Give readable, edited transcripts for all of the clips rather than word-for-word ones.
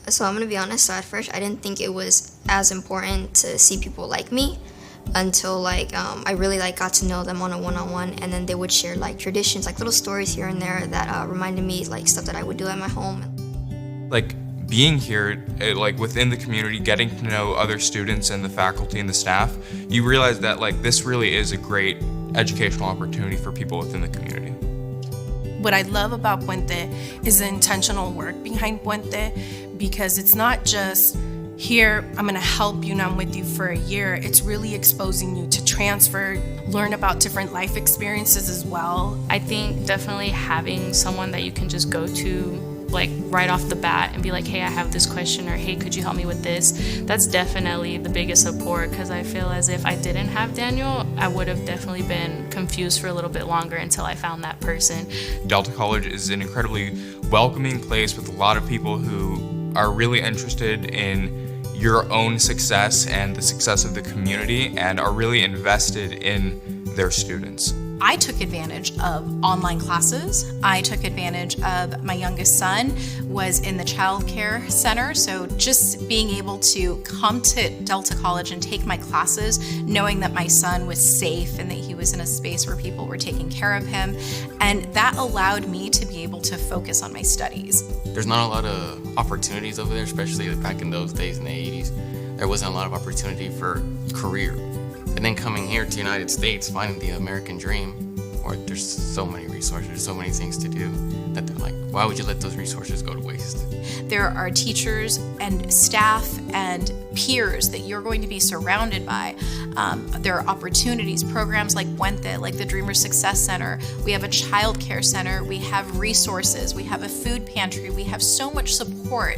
So I'm gonna be honest, so at first I didn't think it was as important to see people like me until I really got to know them on a one-on-one, and then they would share traditions, little stories here and there that reminded me stuff that I would do at my home. Being here, within the community, getting to know other students and the faculty and the staff, you realize that this really is a great educational opportunity for people within the community. What I love about Puente is the intentional work behind Puente, because it's not just here, I'm going to help you and I'm with you for a year. It's really exposing you to transfer, learn about different life experiences as well. I think definitely having someone that you can just go to right off the bat and be like, hey, I have this question, or hey, could you help me with this? That's definitely the biggest support, because I feel as if I didn't have Daniel, I would have definitely been confused for a little bit longer until I found that person. Delta College is an incredibly welcoming place with a lot of people who are really interested in your own success and the success of the community, and are really invested in their students. I took advantage of online classes. I took advantage of my youngest son was in the child care center. So just being able to come to Delta College and take my classes, knowing that my son was safe and that he was in a space where people were taking care of him. And that allowed me to be able to focus on my studies. There's not a lot of opportunities over there, especially back in those days in the 80s. There wasn't a lot of opportunity for career. And then coming here to the United States, finding the American dream, where there's so many resources, so many things to do, that they're like, why would you let those resources go to waste? There are teachers and staff and peers that you're going to be surrounded by. There are opportunities, programs like Puente, like the Dreamer Success Center. We have a child care center. We have resources. We have a food pantry. We have so much support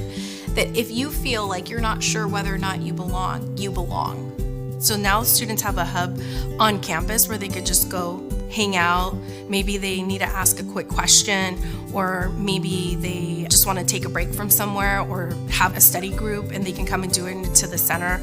that if you feel like you're not sure whether or not you belong, you belong. So now students have a hub on campus where they could just go hang out. Maybe they need to ask a quick question, or maybe they just want to take a break from somewhere or have a study group, and they can come and do it into the center.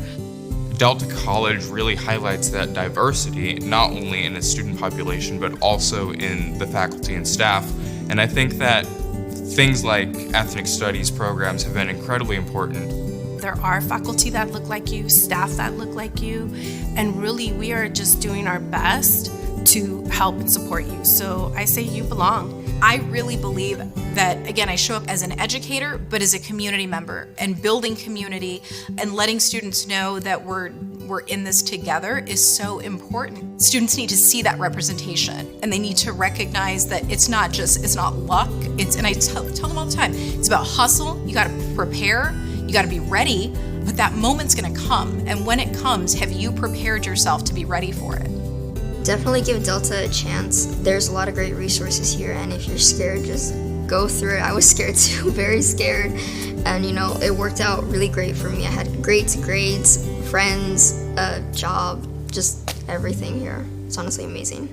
Delta College really highlights that diversity, not only in its student population, but also in the faculty and staff. And I think that things like ethnic studies programs have been incredibly important. There are faculty that look like you, staff that look like you, and really we are just doing our best to help and support you. So I say you belong. I really believe that, again, I show up as an educator, but as a community member, and building community and letting students know that we're in this together is so important. Students need to see that representation, and they need to recognize that it's not luck. And I tell them all the time, it's about hustle. You got to prepare. You got to be ready, but that moment's going to come. And when it comes, have you prepared yourself to be ready for it? Definitely give Delta a chance. There's a lot of great resources here, and if you're scared, just go through it. I was scared too, very scared, and it worked out really great for me. I had great grades, friends, a job, just everything here. It's honestly amazing.